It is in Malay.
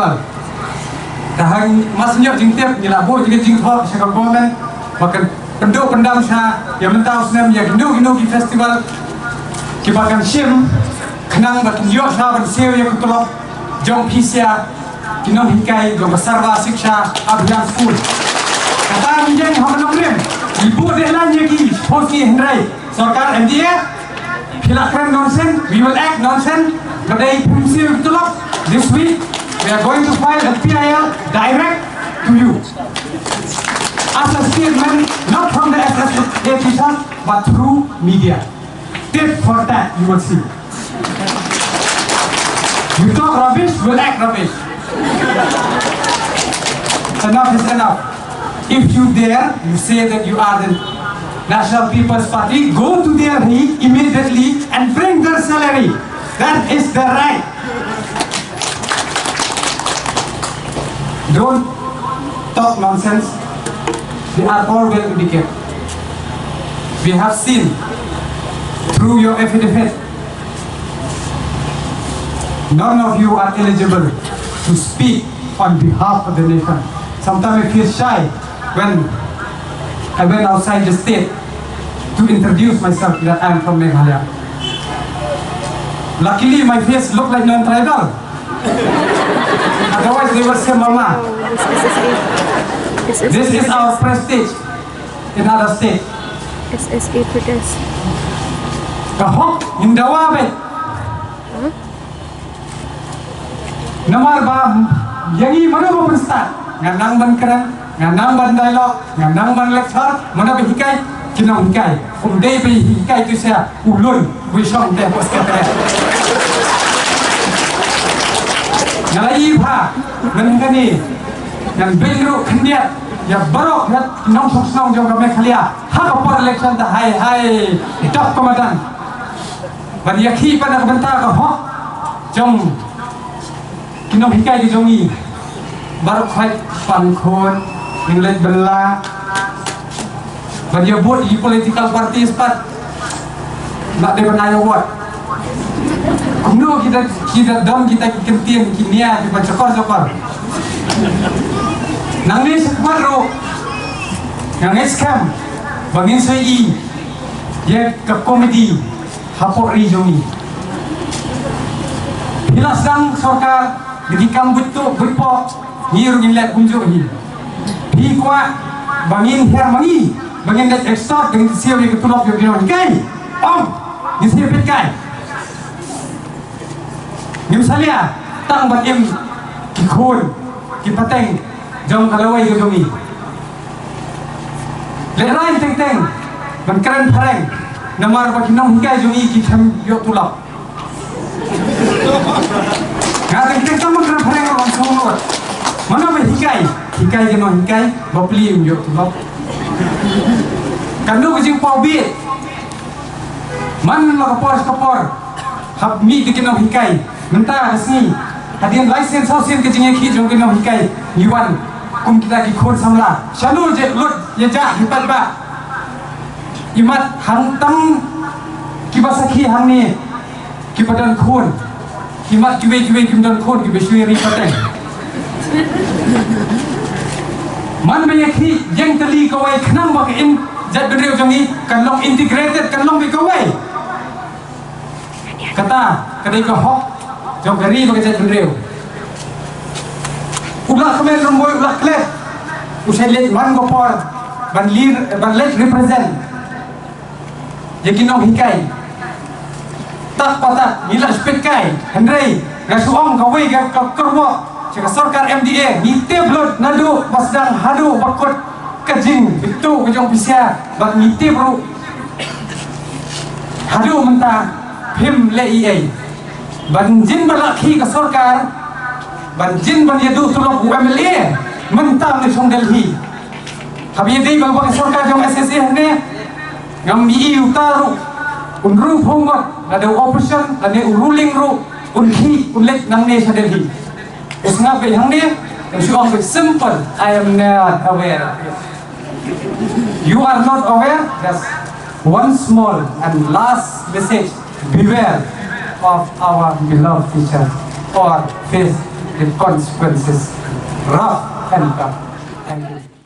festival. Dah masnya jingtip ni lah bo jadi jingthok sekarang komen makan penduk pendam sah yang mentau senam yang gindu di festival kibakan sim kenang bakin yok sah ban sew yang kutolok jong pisia kinong hikai jong sarva siksha abhiyan school kata menjeng hamanong rim ibu dehlan yagi poski hendrai sarkar MDA hilakkan nonsense we will act nonsense badai pumsi kutolok this week we are going to file a PIL direct to you as a statement not from the SSA but through media. Tit for that you will see. You talk rubbish, we'll act rubbish. Enough is enough. If you dare, you say that you are the National People's Party, go to their Hague immediately and bring their salary. That is the right. Don't talk nonsense. They are all well educated. We have seen through your affidavit, none of you are eligible to speak on behalf of the nation. Sometimes I feel shy when I went outside the state to introduce myself that I am from Meghalaya. Luckily, my face looked like non-tribal. Otherwise, they would say, Mama. This is our prestige in other states. SSA protest. Kahok, hindawa bet. Namar ba, yangi mana ba pensta? Nganang ban kerang, nganang ban dialog, nganang ban lecture, mana ba hikai? Kinong hikai. Day ba hikai tu saya ulun, wisong teh pos kata. Ngalai pa, nangani, yang benru kendiat, ya barok ya nong sok jong kami khalia. Hak por election dah hai top komandan. Bani yakhi pada bentar ko ho jong kinong hikai di jongi barok khai pan khon inglet bela. Bani buat di political party sepat nak de benayo buat. Kuno kita dom kita kentian kinia di cokor. Nangni sekmar ro. Yang scam bangin soi ye ke komedi hapor ri jongi hilas dang sarkar jadi kambut tu berpo ngir ngilat kunjuk ni pi kwa bangin her mangi bangin dat extort dengan siau ye ketulok yo dia kai om ni siau pet kai ngim salia tang batim ki khon ki pateng jong kalawai yo jongi lerai teng ban keren pareng namar ba kinong hikai jongi ki tham yo tulak ngateng tamang keren pareng orang semua mana ba hikai jeno hikai ba plim yo tulak kanu kejing pau bi man la kapor hab mi di kinong hikai menta resmi hadian license hausin kejing ki jong kinong hikai yuan kum kita ki khon samla shalul je lut ye ja hipat ba imat hantam ki basakhi hangni ki padan khon imat kiwe kim dan khon ki besui ri pateng man be yakhi jeng tali kawai khnam ba in jat bedreu jangi kan long integrated kan long be kawai kata kadai ko hok jong gari ba jat bedreu ulah kemen rumboy ulah klet usai let man gopor ban let represent jadi nong hikai tak patah nila spek kai hendrai rasuong kawai ga kerwo cek sarkar MDA ni teblot nadu basdang hadu bakot kajing itu kejong pisia bak ni tebru hadu mentah him le EA ban jin balakhi ka sarkar banjin ban yadu tulok UMLA mentang ni song Delhi habi dei bang bang sarkar jong SSA ne ngam mi utaru unru phongot ada operation ada ruling ru unhi unlet nang ne sa Delhi usnga be hang ne su ong simple I am not aware you are not aware that's one small and last message beware of our beloved teacher or face the consequences rough and tough. Thank you.